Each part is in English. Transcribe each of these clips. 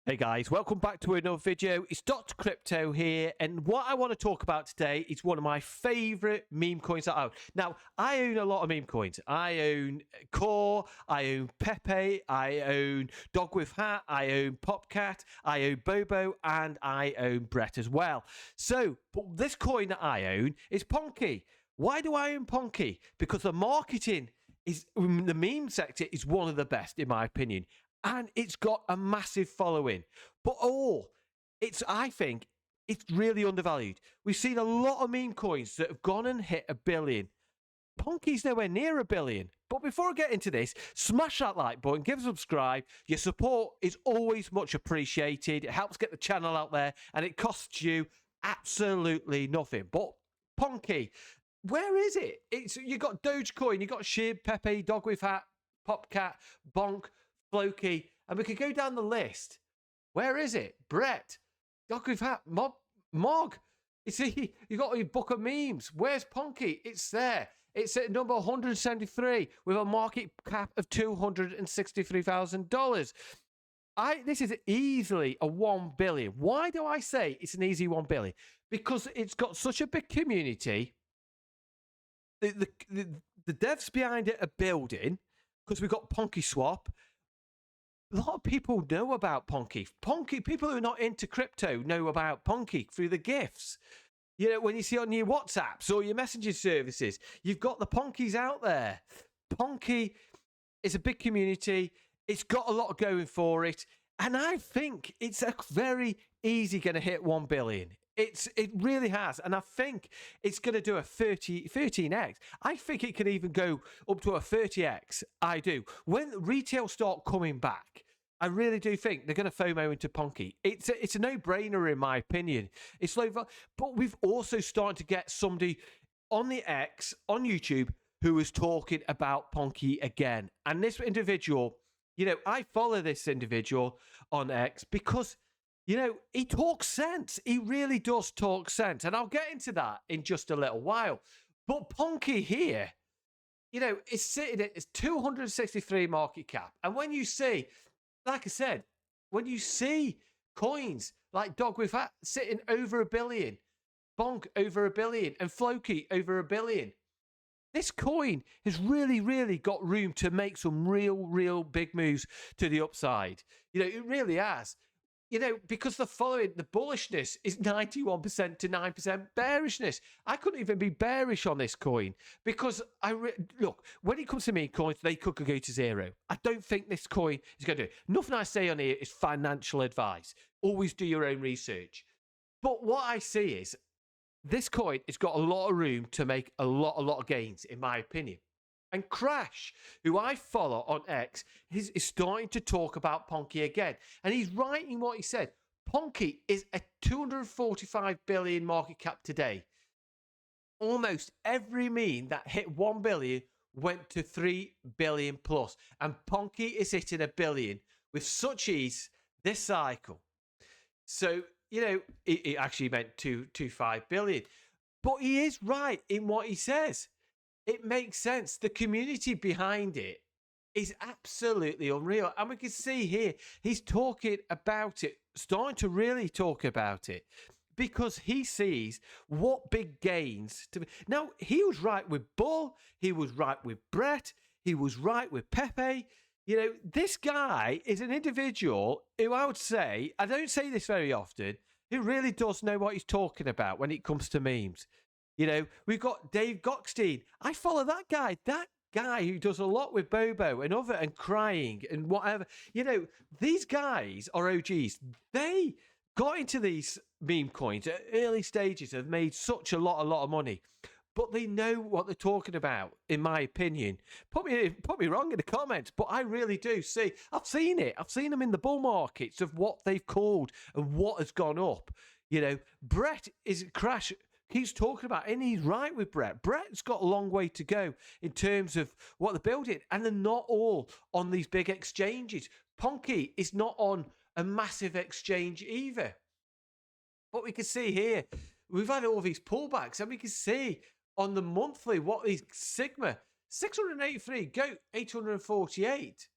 Hey guys, welcome back to another video. It's Dr. Crypto here, and what I want to talk about today is one of my favorite meme coins that I own. Now, I own a lot of meme coins. I own Core, I own Pepe, I own Dog with Hat, I own Popcat, I own Bobo, and I own Brett as well. So, but this coin that I own is Ponke. Why do I own Ponke? Because the marketing is, the meme sector is one of the best, in my opinion. And it's got a massive following. But I think it's really undervalued. We've seen a lot of meme coins that have gone and hit 1 billion. Ponke's nowhere near 1 billion. But before I get into this, smash that like button, give a subscribe. Your support is always much appreciated. It helps get the channel out there, and it costs you absolutely nothing. But Ponke, where is it? You got Dogecoin, you got Shib, Pepe, Dog with Hat, Popcat, Bonk, Floki, and we could go down the list. Where is it? Brett, Dog with Hat, Mog. You see, you got your book of memes. Where's Ponke? It's there. It's at number 173 with a market cap of $263,000. This is easily a 1 billion. Why do I say it's an easy 1 billion? Because it's got such a big community. The devs behind it are building, because we've got Ponke Swap. A lot of people know about Ponke. People who are not into crypto know about Ponke through the GIFs. You know, when you see on your WhatsApps or your messaging services, you've got the Ponkes out there. Ponke is a big community. It's got a lot going for it. And I think it's a very easy going to hit 1 billion. It really has. And I think it's going to do a 13x. I think it can even go up to a 30x. I do. When retail start coming back, I really do think they're going to FOMO into Ponke. It's a no-brainer in my opinion. It's like, but we've also started to get somebody on the X, on YouTube, who is talking about Ponke again. And this individual, you know, I follow this individual on X because, you know, he talks sense. He really does talk sense. And I'll get into that in just a little while. But Ponke here, you know, is sitting at 263 market cap. And when you see, like I said, when you see coins like Dog with Hat sitting over 1 billion, Bonk over 1 billion, and Floki over 1 billion, this coin has really, really got room to make some real big moves to the upside. You know, it really has. You know, because the bullishness is 91% to 9% bearishness. I couldn't even be bearish on this coin because look, when it comes to meme coins, they could go to zero. I don't think this coin is going to do it. Nothing I say on here is financial advice. Always do your own research. But what I see is this coin has got a lot of room to make a lot of gains, in my opinion. And Crash, who I follow on X, is starting to talk about Ponke again. And he's writing what he said. Ponke is a 245 billion market cap today. Almost every meme that hit 1 billion went to 3 billion plus. And Ponke is hitting 1 billion with such ease this cycle. So, you know, it actually meant 225 billion. But he is right in what he says. It makes sense. The community behind it is absolutely unreal. And we can see here, he's talking about it, starting to really talk about it, because he sees what big gains to be. Now, he was right with Bull. He was right with Brett. He was right with Pepe. You know, this guy is an individual who I would say, I don't say this very often, who really does know what he's talking about when it comes to memes. You know, we've got Dave Gockstein. I follow that guy. That guy who does a lot with Bobo and crying and whatever. You know, these guys are OGs. They got into these meme coins at early stages, have made such a lot of money. But they know what they're talking about, in my opinion. Put me wrong in the comments, but I really do see. I've seen it. I've seen them in the bull markets of what they've called and what has gone up. You know, Brett is Crash. Keeps talking about, and he's right with Brett. Brett's got a long way to go in terms of what they're building, and they're not all on these big exchanges. Ponke is not on a massive exchange either. But we can see here, we've had all these pullbacks, and we can see on the monthly what these Sigma, 683, go 848.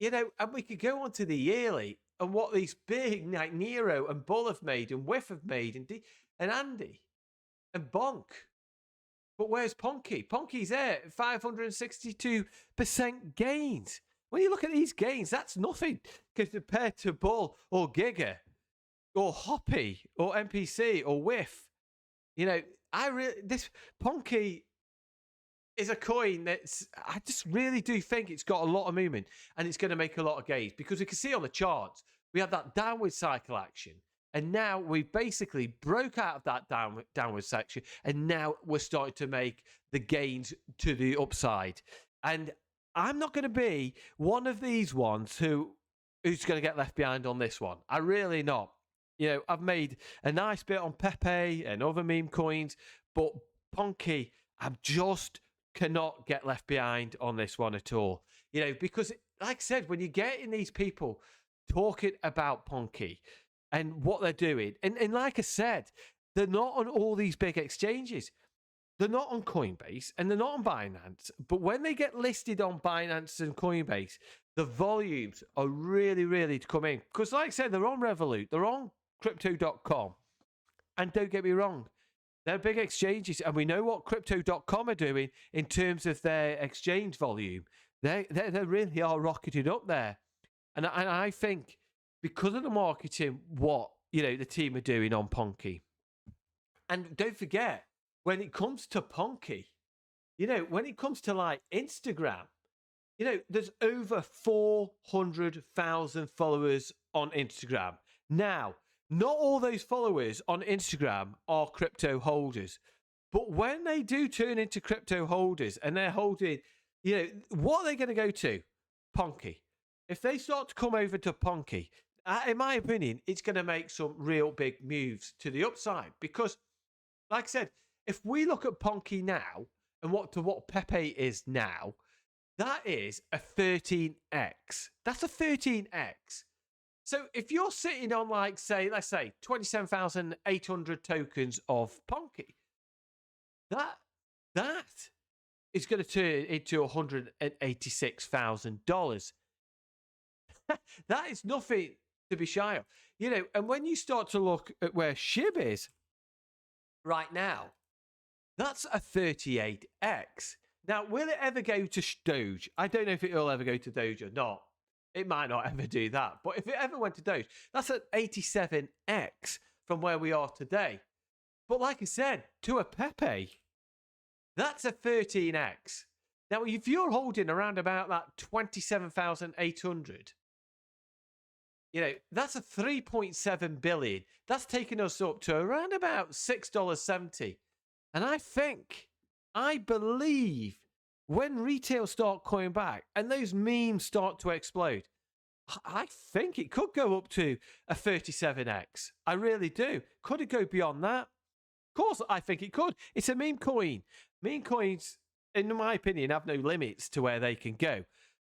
You know, and we could go on to the yearly, and what these big like Nero and Bull have made and Whiff have made and Andy and Bonk. But where's Ponke? Ponke's there, 562% gains. When you look at these gains, that's nothing compared to Bull or Giga or Hoppy or NPC or Whiff. You know, this Ponke is a coin I just really do think it's got a lot of movement and it's going to make a lot of gains, because we can see on the charts we had that downward cycle action, and now we basically broke out of that downward section, and now we're starting to make the gains to the upside. And I'm not going to be one of these ones who's going to get left behind on this one. I really not. You know, I've made a nice bit on Pepe and other meme coins, but Ponke, I just cannot get left behind on this one at all. You know, because like I said, when you get in these people talking about Ponke and what they're doing, and like I said, they're not on all these big exchanges. They're not on Coinbase and they're not on Binance. But when they get listed on Binance and Coinbase, the volumes are really, really to come in. Because like I said, they're on Revolut, they're on crypto.com. And don't get me wrong, they're big exchanges, and we know what crypto.com are doing in terms of their exchange volume. They really are rocketing up there. And I think because of the marketing, what, you know, the team are doing on Ponke. And don't forget, when it comes to Ponke, you know, when it comes to like Instagram, you know, there's over 400,000 followers on Instagram. Now, not all those followers on Instagram are crypto holders. But when they do turn into crypto holders and they're holding, you know, what are they going to go to? Ponke. If they start to come over to Ponke, in my opinion, it's going to make some real big moves to the upside. Because, like I said, if we look at Ponke now and what Pepe is now, that is a 13x. That's a 13x. So if you're sitting on, like, let's say 27,800 tokens of Ponke, that is going to turn into $186,000. That is nothing to be shy of. You know, and when you start to look at where SHIB is right now, that's a 38x. Now, will it ever go to Doge? I don't know if it will ever go to Doge or not. It might not ever do that. But if it ever went to Doge, that's an 87x from where we are today. But like I said, to a Pepe, that's a 13x. Now, if you're holding around about that 27,800, you know, that's a 3.7 billion. That's taking us up to around about $6.70. And I believe when retail start coming back and those memes start to explode, I think it could go up to a 37x. I really do. Could it go beyond that? Of course, I think it could. It's a meme coin. Meme coins, in my opinion, have no limits to where they can go.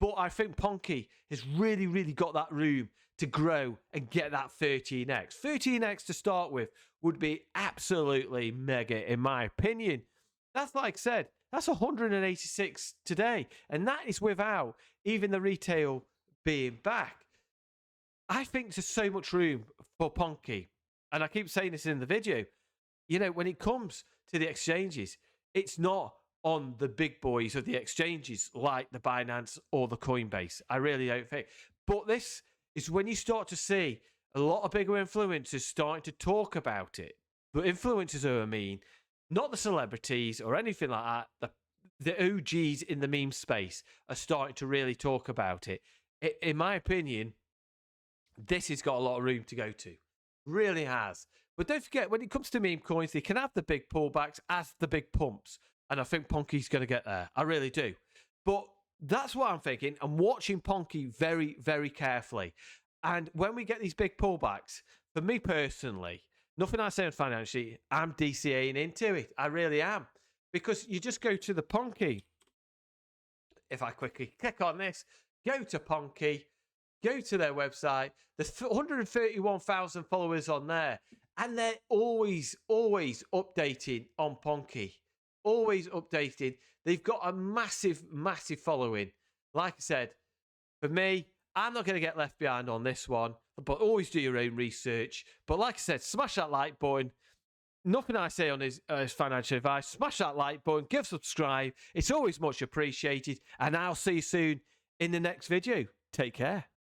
But I think Ponke has really, really got that room to grow and get that 13x. 13x to start with would be absolutely mega, in my opinion. That's, like I said, that's 186 today. And that is without even the retail being back. I think there's so much room for Ponke. And I keep saying this in the video. You know, when it comes to the exchanges, it's not on the big boys of the exchanges like the Binance or the Coinbase. I really don't think. But this is when you start to see a lot of bigger influencers starting to talk about it. But influencers who I mean, not the celebrities or anything like that. The OGs in the meme space are starting to really talk about it. In my opinion, this has got a lot of room to go to. Really has. But don't forget, when it comes to meme coins, they can have the big pullbacks as the big pumps. And I think Ponke's going to get there. I really do. But that's what I'm thinking. I'm watching Ponke very, very carefully. And when we get these big pullbacks, for me personally, nothing I say on financially, I'm DCAing into it. I really am. Because you just go to the Ponke. If I quickly click on this, go to Ponke, go to their website. There's 131,000 followers on there. And they're always updating on Ponke. Always updating. They've got a massive, massive following. Like I said, for me, I'm not going to get left behind on this one, but always do your own research. But like I said, smash that like button. Nothing I say on his financial advice. Smash that like button, give subscribe. It's always much appreciated. And I'll see you soon in the next video. Take care.